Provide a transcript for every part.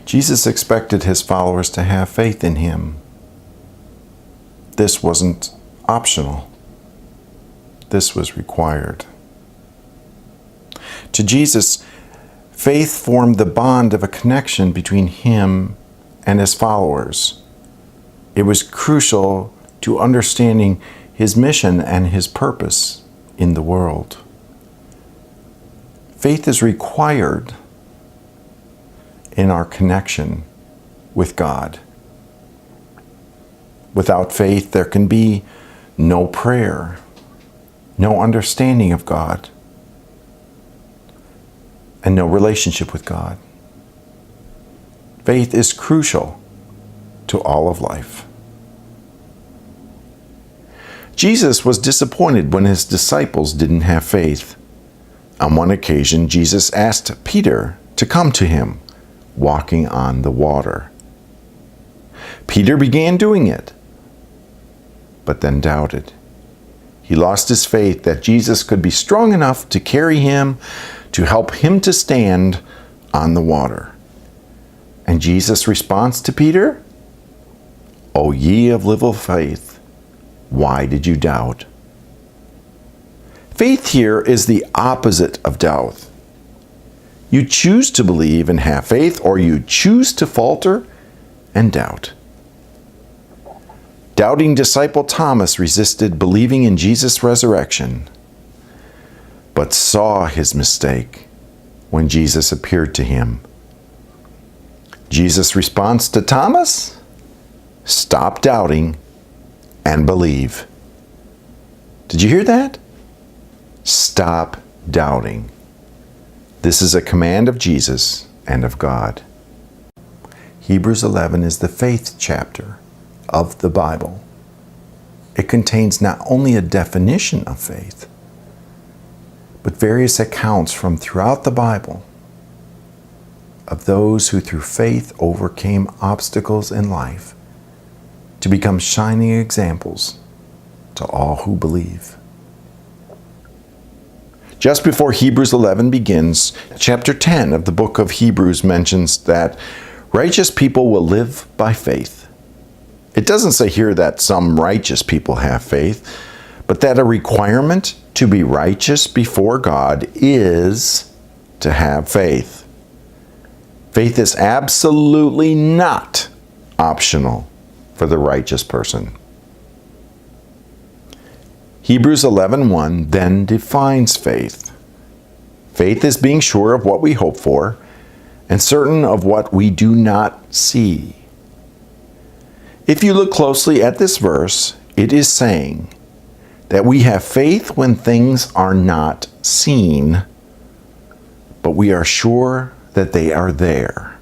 Jesus expected his followers to have faith in him. This wasn't optional. This was required. To Jesus, faith formed the bond of a connection between him and his followers. It was crucial to understanding his mission and his purpose in the world. Faith is required in our connection with God. Without faith, there can be no prayer, no understanding of God, and no relationship with God. Faith is crucial to all of life. Jesus was disappointed when his disciples didn't have faith. On one occasion, Jesus asked Peter to come to him, walking on the water. Peter began doing it, but then doubted. He lost his faith that Jesus could be strong enough to carry him, to help him to stand on the water. And Jesus' response to Peter? "O ye of little faith, why did you doubt?" Faith here is the opposite of doubt. You choose to believe and have faith, or you choose to falter and doubt. Doubting disciple Thomas resisted believing in Jesus' resurrection, but saw his mistake when Jesus appeared to him. Jesus' response to Thomas? Stop doubting and believe. Did you hear that? Stop doubting. This is a command of Jesus and of God. Hebrews 11 is the faith chapter of the Bible. It contains not only a definition of faith, but various accounts from throughout the Bible of those who through faith overcame obstacles in life to become shining examples to all who believe. Just before Hebrews 11 begins, chapter 10 of the book of Hebrews mentions that righteous people will live by faith. It doesn't say here that some righteous people have faith, but that a requirement to be righteous before God is to have faith. Faith is absolutely not optional for the righteous person. Hebrews 11:1 then defines faith. Faith is being sure of what we hope for and certain of what we do not see. If you look closely at this verse, it is saying that we have faith when things are not seen, but we are sure that they are there.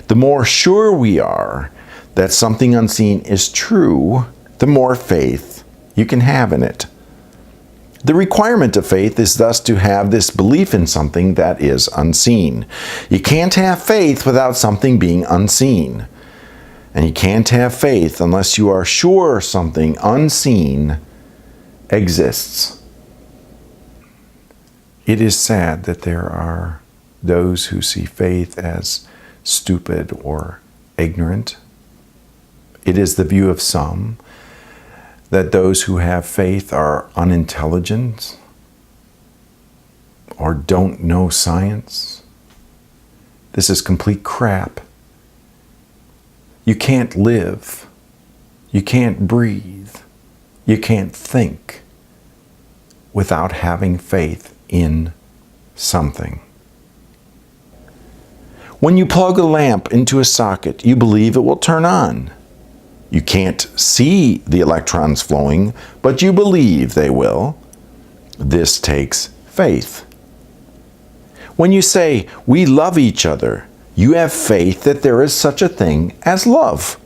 The more sure we are that something unseen is true, the more faith you can have in it. The requirement of faith is thus to have this belief in something that is unseen. You can't have faith without something being unseen. And you can't have faith unless you are sure something unseen exists. It is sad that there are those who see faith as stupid or ignorant. It is the view of some that those who have faith are unintelligent or don't know science. This is complete crap. You can't live, you can't breathe, you can't think without having faith in something. When you plug a lamp into a socket, you believe it will turn on. You can't see the electrons flowing, but you believe they will. This takes faith. When you say, "We love each other," you have faith that there is such a thing as love.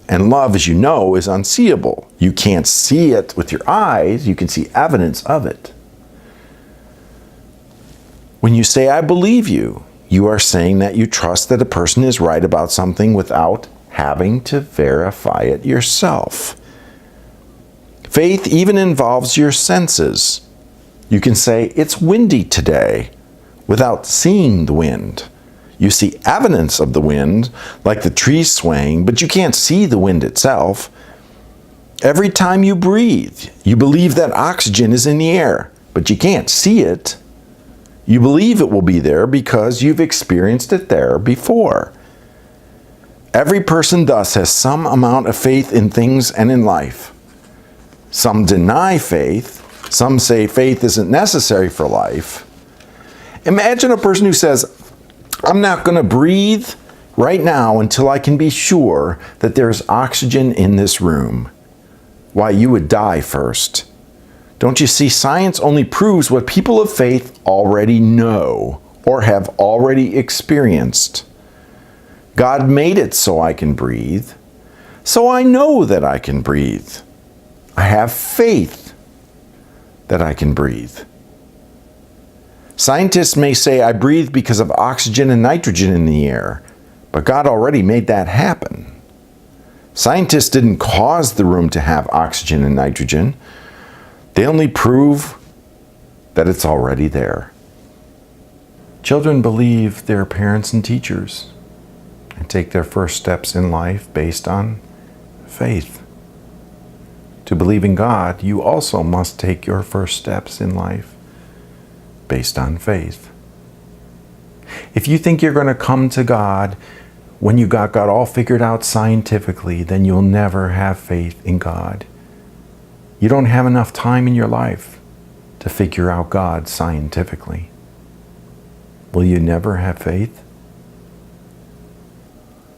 And love, as you know, is unseeable. You can't see it with your eyes, you can see evidence of it. When you say, "I believe you," you are saying that you trust that a person is right about something without having to verify it yourself. Faith even involves your senses. You can say, "It's windy today," without seeing the wind. You see evidence of the wind, like the trees swaying, but you can't see the wind itself. Every time you breathe, you believe that oxygen is in the air, but you can't see it. You believe it will be there because you've experienced it there before. Every person thus has some amount of faith in things and in life. Some deny faith. Some say faith isn't necessary for life. Imagine a person who says, I'm not going to breathe right now until I can be sure that there's oxygen in this room. Why, you would die first. Don't you see, science only proves what people of faith already know or have already experienced. God made it so I can breathe, so I know that I can breathe. I have faith that I can breathe. Scientists may say I breathe because of oxygen and nitrogen in the air, but God already made that happen. Scientists didn't cause the room to have oxygen and nitrogen. They only prove that it's already there. Children believe their parents and teachers and take their first steps in life based on faith. To believe in God, you also must take your first steps in life based on faith. If you think you're going to come to God when you got God all figured out scientifically, then you'll never have faith in God. You don't have enough time in your life to figure out God scientifically. Will you never have faith?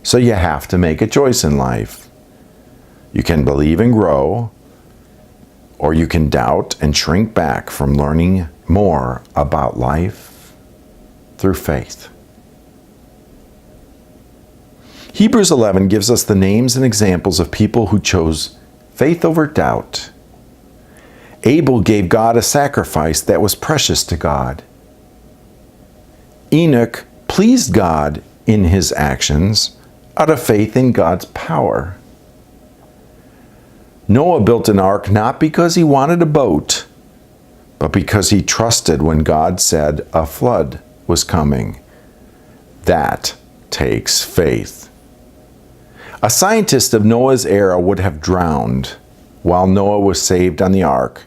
So you have to make a choice in life. You can believe and grow, or you can doubt and shrink back from learning more about life through faith. Hebrews 11 gives us the names and examples of people who chose faith over doubt. Abel gave God a sacrifice that was precious to God. Enoch pleased God in his actions out of faith in God's power. Noah built an ark not because he wanted a boat, but because he trusted when God said a flood was coming. That takes faith. A scientist of Noah's era would have drowned while Noah was saved on the ark.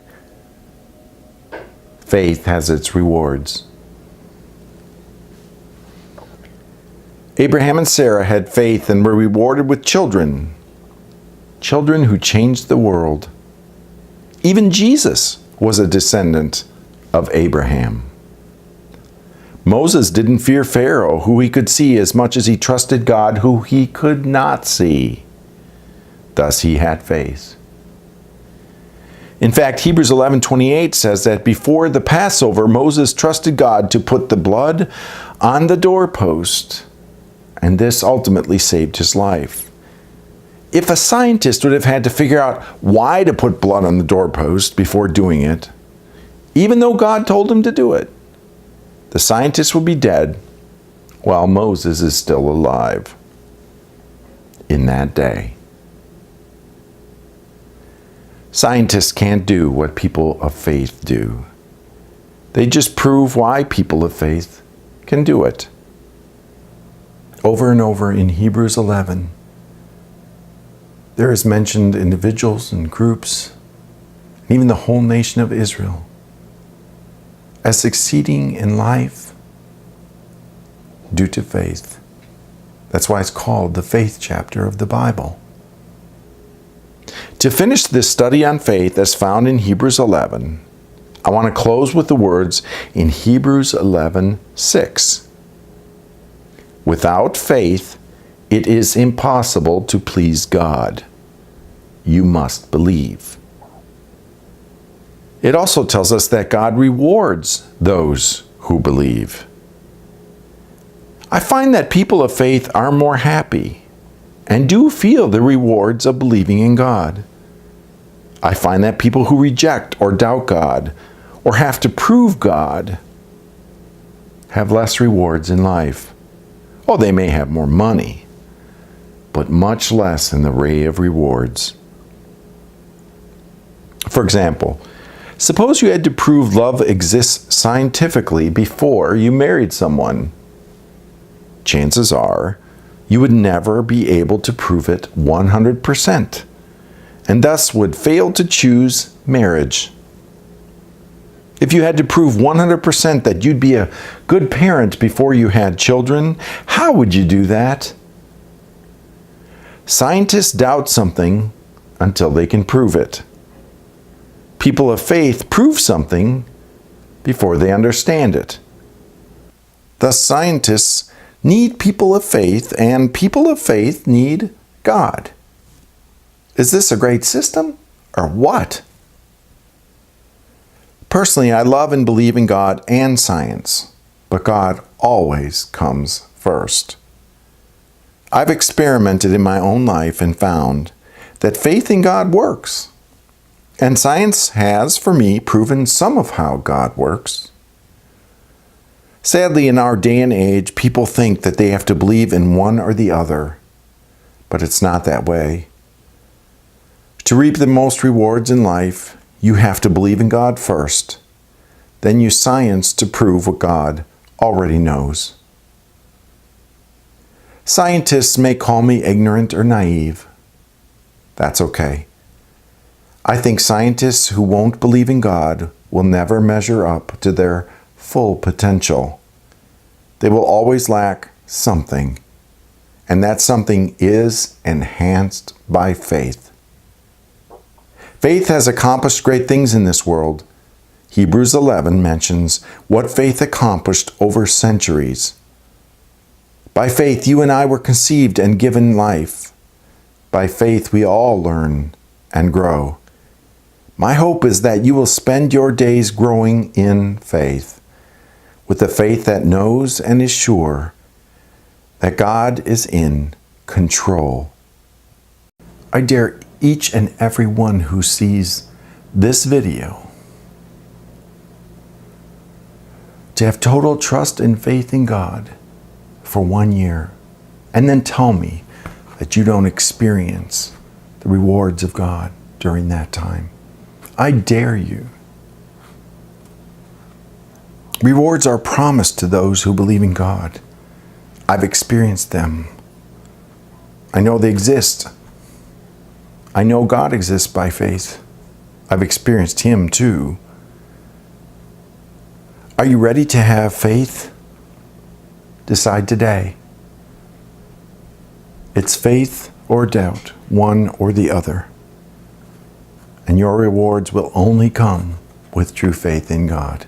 Faith has its rewards. Abraham and Sarah had faith and were rewarded with children. Children who changed the world. Even Jesus was a descendant of Abraham. Moses didn't fear Pharaoh, who he could see, as much as he trusted God, who he could not see. Thus he had faith. In fact, Hebrews 11:28 says that before the Passover, Moses trusted God to put the blood on the doorpost, and this ultimately saved his life. If a scientist would have had to figure out why to put blood on the doorpost before doing it, even though God told him to do it, the scientist would be dead while Moses is still alive in that day. Scientists can't do what people of faith do. They just prove why people of faith can do it. Over and over in Hebrews 11, there is mentioned individuals and groups, and even the whole nation of Israel, as succeeding in life due to faith. That's why it's called the faith chapter of the Bible. To finish this study on faith as found in Hebrews 11, I want to close with the words in Hebrews 11:6. Without faith, it is impossible to please God. You must believe. It also tells us that God rewards those who believe. I find that people of faith are more happy and do feel the rewards of believing in God. I find that people who reject or doubt God or have to prove God have less rewards in life. Oh, they may have more money, but much less in the array of rewards. For example, suppose you had to prove love exists scientifically before you married someone. chances are you would never be able to prove it 100%, and thus would fail to choose marriage. If you had to prove 100% that you'd be a good parent before you had children, how would you do that? Scientists doubt something until they can prove it. People of faith prove something before they understand it. Thus, scientists need people of faith, and people of faith need God. Is this a great system, or what? Personally, I love and believe in God and science, but God always comes first. I've experimented in my own life and found that faith in God works. And science has, for me, proven some of how God works. Sadly, in our day and age, people think that they have to believe in one or the other, but it's not that way. To reap the most rewards in life, you have to believe in God first, then use science to prove what God already knows. Scientists may call me ignorant or naive. That's okay. I think scientists who won't believe in God will never measure up to their full potential. They will always lack something, and that something is enhanced by faith. Faith has accomplished great things in this world. Hebrews 11 mentions what faith accomplished over centuries. By faith, you and I were conceived and given life. By faith, we all learn and grow. My hope is that you will spend your days growing in faith, with a faith that knows and is sure that God is in control. I dare each and every one who sees this video to have total trust and faith in God for 1 year, and then tell me that you don't experience the rewards of God during that time. I dare you. Rewards are promised to those who believe in God. I've experienced them. I know they exist. I know God exists by faith. I've experienced Him too. Are you ready to have faith? Decide today. It's faith or doubt, one or the other. And your rewards will only come with true faith in God.